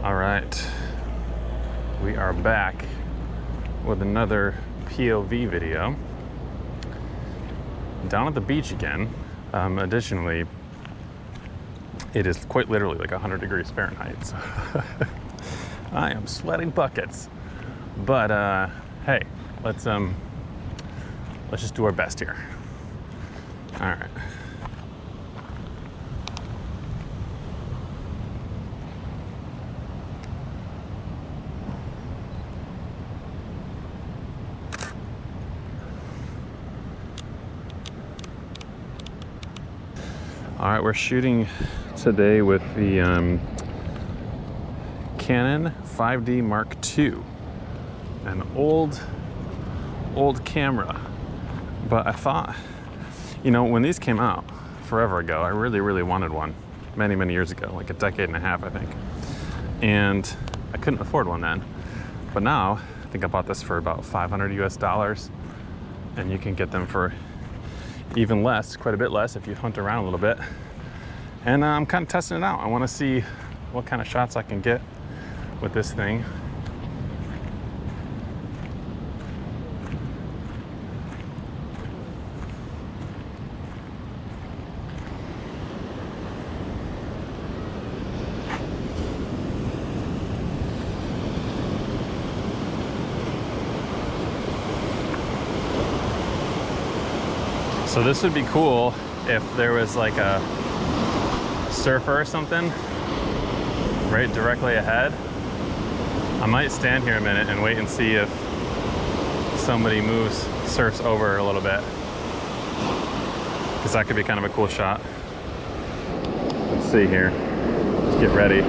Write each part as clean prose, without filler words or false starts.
All right, we are back with another POV video. Down at the beach again. Additionally, it is quite literally like 100 degrees Fahrenheit, so I am sweating buckets. But hey, let's just do our best here. All right. All right, we're shooting today with the Canon 5D Mark II, an old camera. But I thought, you know, when these came out forever ago, I really wanted one many years ago, like a decade and a half, I think. And I couldn't afford one then. But now, I think I bought this for about $500 US, and you can get them for even less, quite a bit less if you hunt around a little bit. And I'm kind of testing it out. I want to see what kind of shots I can get with this thing. So this would be cool if there was like a surfer or something right directly ahead. I might stand here a minute and wait and see if somebody surfs over a little bit, because that could be kind of a cool shot. Let's see here. Let's get ready.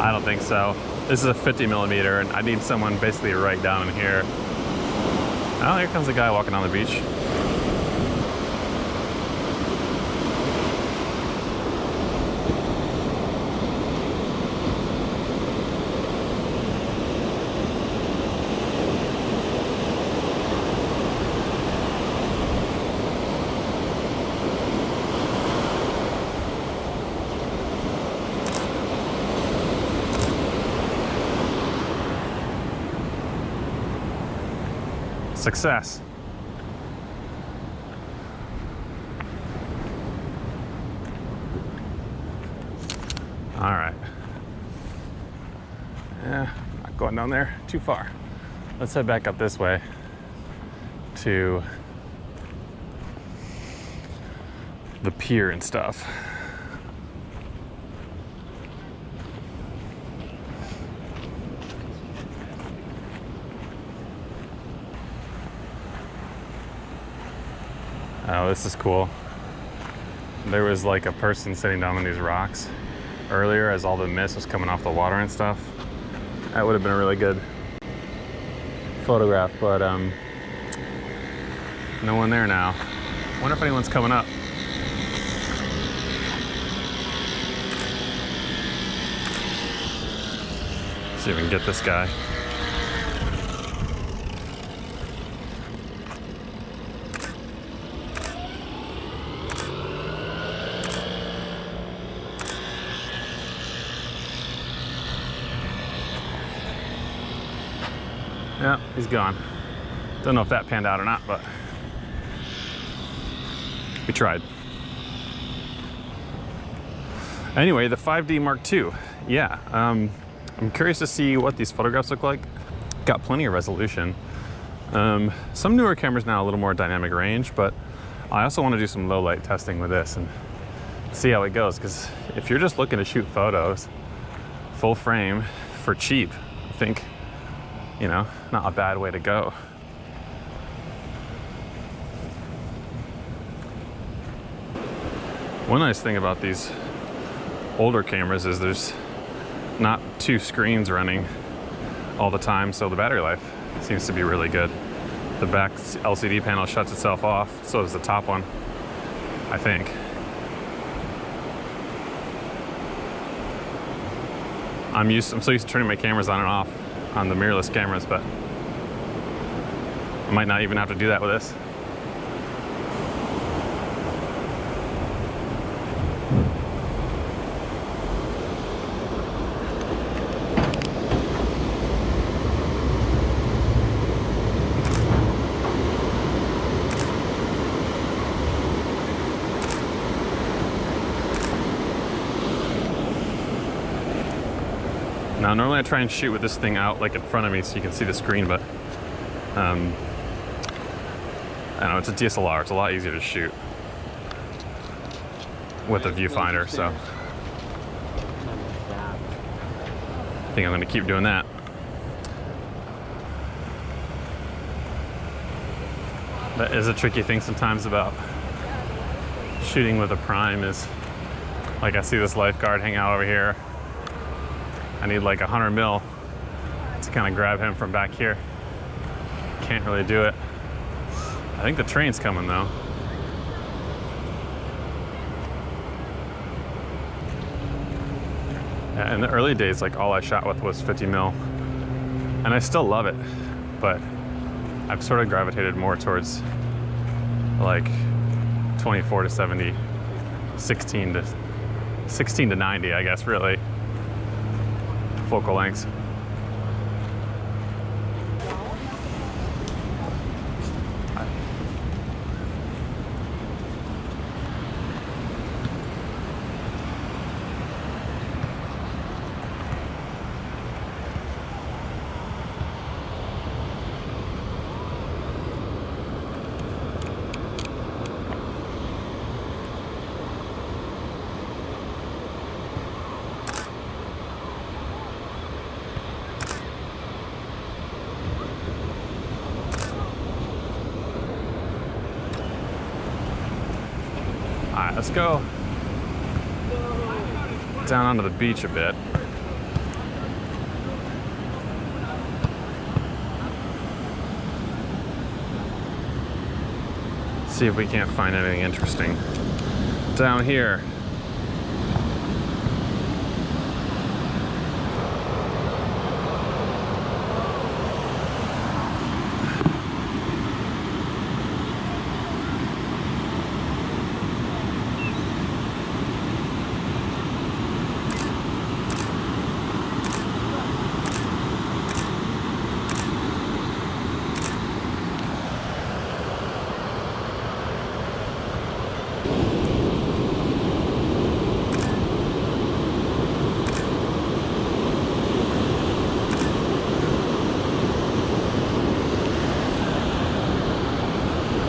I don't think so. This is a 50mm, and I need someone basically right down in here. Oh, here comes a guy walking on the beach. Success. All right. Yeah, not going down there too far. Let's head back up this way to the pier and stuff. Oh, this is cool. There was like a person sitting down on these rocks earlier as all the mist was coming off the water and stuff. That would have been a really good photograph, but no one there now. Wonder if anyone's coming up. See if we can get this guy. Yeah, he's gone. Don't know if that panned out or not, but we tried. Anyway, the 5D Mark II. Yeah, I'm curious to see what these photographs look like. Got plenty of resolution. Some newer cameras now a little more dynamic range, but I also want to do some low light testing with this and see how it goes, because if you're just looking to shoot photos full frame for cheap, I think, you know, not a bad way to go. One nice thing about these older cameras is there's not two screens running all the time, so the battery life seems to be really good. The back LCD panel shuts itself off, so does the top one, I think. I'm so used to turning my cameras on and off on the mirrorless cameras, but I might not even have to do that with this. Now, normally I try and shoot with this thing out like in front of me so you can see the screen, but I don't know, it's a DSLR. It's a lot easier to shoot with a viewfinder, so I think I'm gonna keep doing that. That is a tricky thing sometimes about shooting with a prime is, like, I see this lifeguard hang out over here. I need like 100 mil to kind of grab him from back here. Can't really do it. I think the train's coming though. Yeah, in the early days, like, all I shot with was 50 mil, and I still love it, but I've sort of gravitated more towards like 24 to 70, 16 to 90, I guess, really, focal lengths. Alright, let's go down onto the beach a bit. See if we can't find anything interesting down here.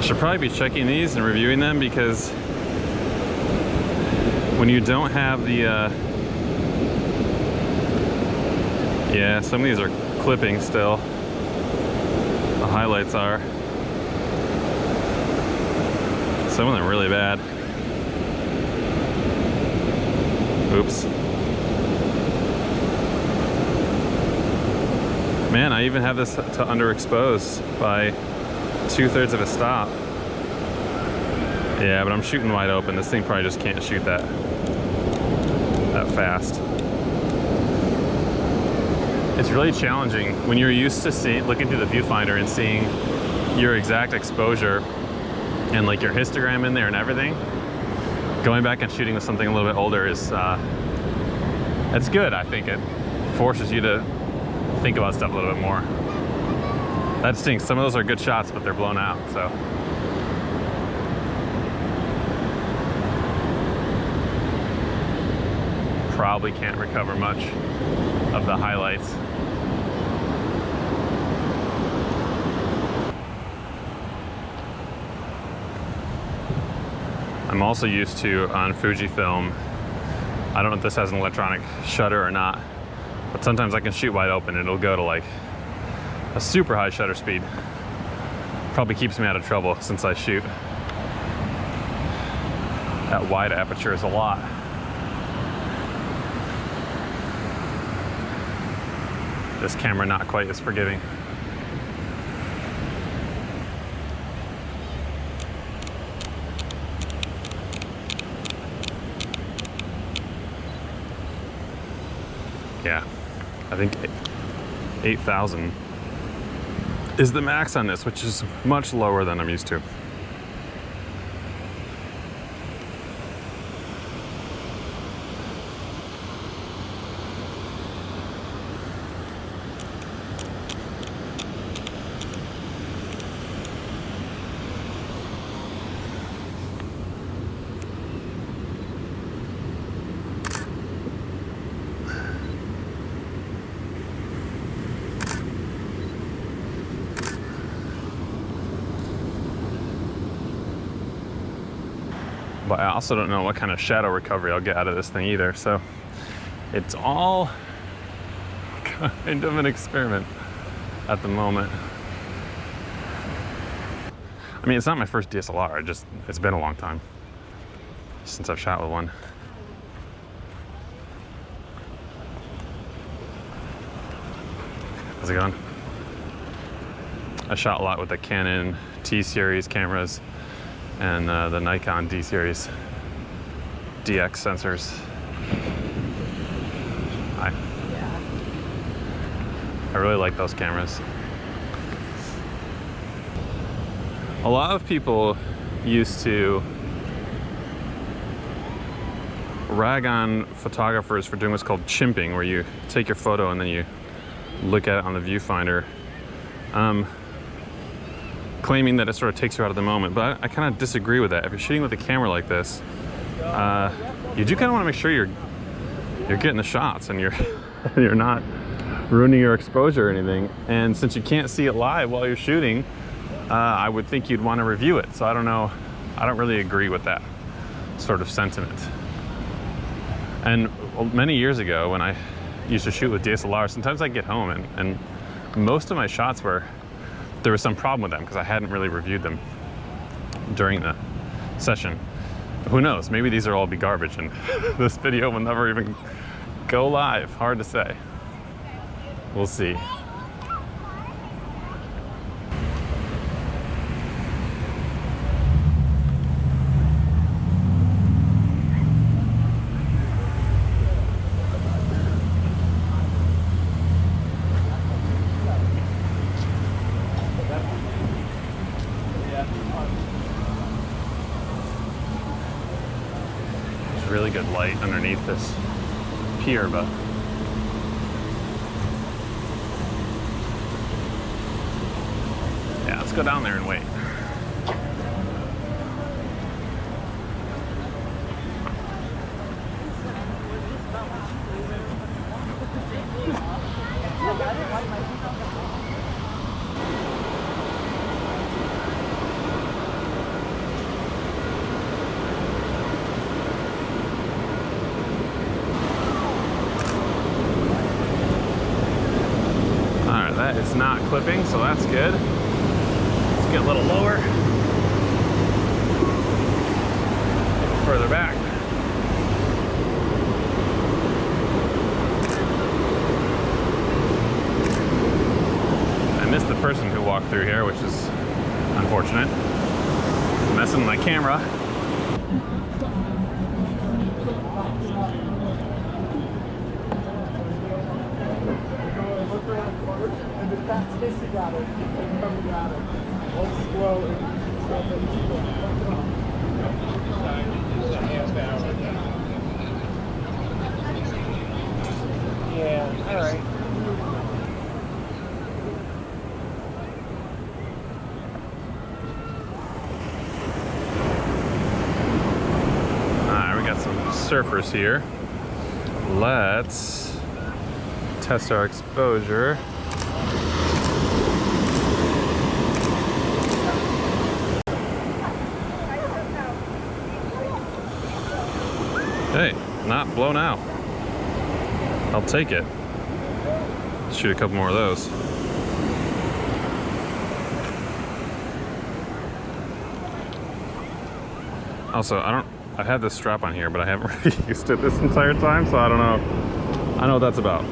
Should probably be checking these and reviewing them, because when you don't have the yeah, some of these are clipping still. The highlights are. Some of them are really bad. Oops. Man, I even have this to underexpose by 2/3 of a stop. Yeah, but I'm shooting wide open. This thing probably just can't shoot that fast. It's really challenging when you're used to looking through the viewfinder and seeing your exact exposure and like your histogram in there and everything. Going back and shooting with something a little bit older is it's good. I think it forces you to think about stuff a little bit more. That stinks. Some of those are good shots, but they're blown out, so. Probably can't recover much of the highlights. I'm also used to, on Fujifilm, I don't know if this has an electronic shutter or not, but sometimes I can shoot wide open and it'll go to like a super high shutter speed. Probably keeps me out of trouble since I shoot at wide apertures a lot. This camera not quite as forgiving. Yeah, I think 8,000 is the max on this, which is much lower than I'm used to. but I also don't know what kind of shadow recovery I'll get out of this thing either. So it's all kind of an experiment at the moment. I mean, it's not my first DSLR, it's been a long time since I've shot with one. How's it going? I shot a lot with the Canon T-series cameras and the Nikon D-series DX sensors. I really like those cameras. A lot of people used to rag on photographers for doing what's called chimping, where you take your photo and then you look at it on the viewfinder, claiming that it sort of takes you out of the moment. But I kind of disagree with that. If you're shooting with a camera like this, you do kind of want to make sure you're getting the shots and you're not ruining your exposure or anything. And since you can't see it live while you're shooting, I would think you'd want to review it. So I don't know, I don't really agree with that sort of sentiment. And many years ago when I used to shoot with DSLR, sometimes I'd get home and most of my shots there was some problem with them because I hadn't really reviewed them during the session. Who knows, maybe these will all be garbage and this video will never even go live. Hard to say. We'll see. There's really good light underneath this pier, but yeah, let's go down there and wait. That is not clipping, so that's good. Let's get a little lower. Further back. I missed the person who walked through here, which is unfortunate. Messing with my camera. Yeah, all right. Alright, we got some surfers here. Let's test our exposure. Hey, not blown out. I'll take it. Shoot a couple more of those. Also, I had this strap on here, but I haven't really used it this entire time, so I don't know. I know what that's about.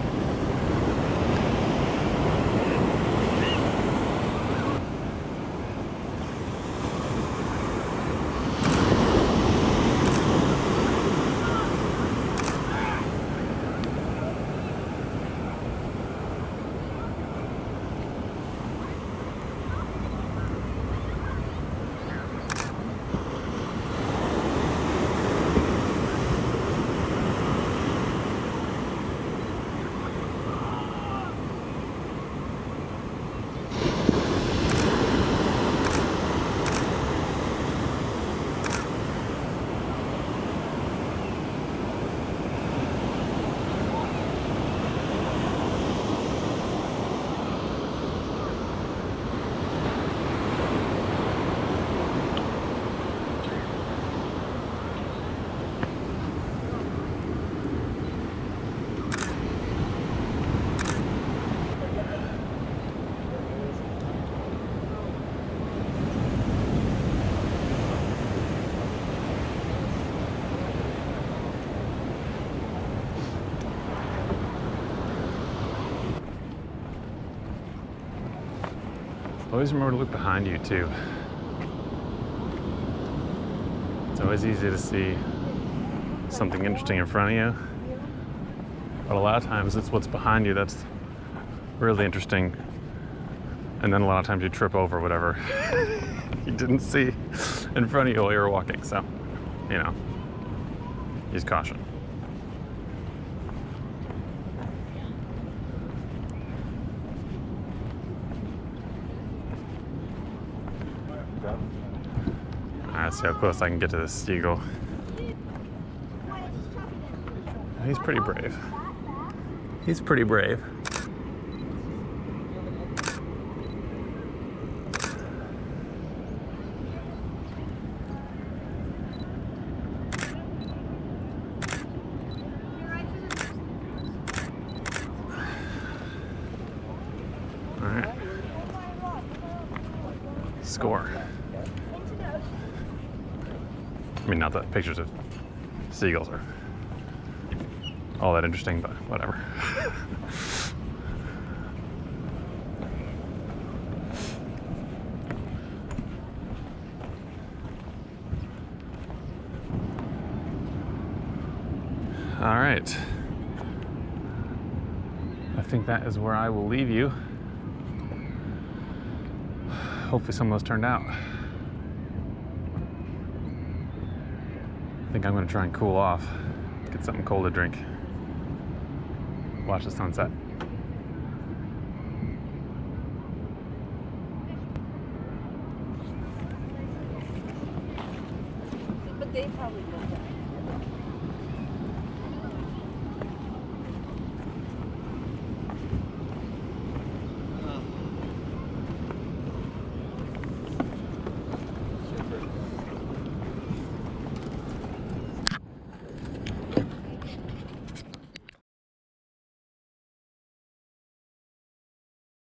Always remember to look behind you too. It's always easy to see something interesting in front of you, but a lot of times it's what's behind you that's really interesting, and then a lot of times you trip over whatever you didn't see in front of you while you were walking. So, you know, use caution. Alright, let's see how close I can get to this seagull. He's pretty brave. He's pretty brave. Alright. Score. I mean, not that pictures of seagulls are all that interesting, but whatever. All right. I think that is where I will leave you. Hopefully some of those turned out. I think I'm gonna try and cool off, get something cold to drink, watch the sunset. But they probably will.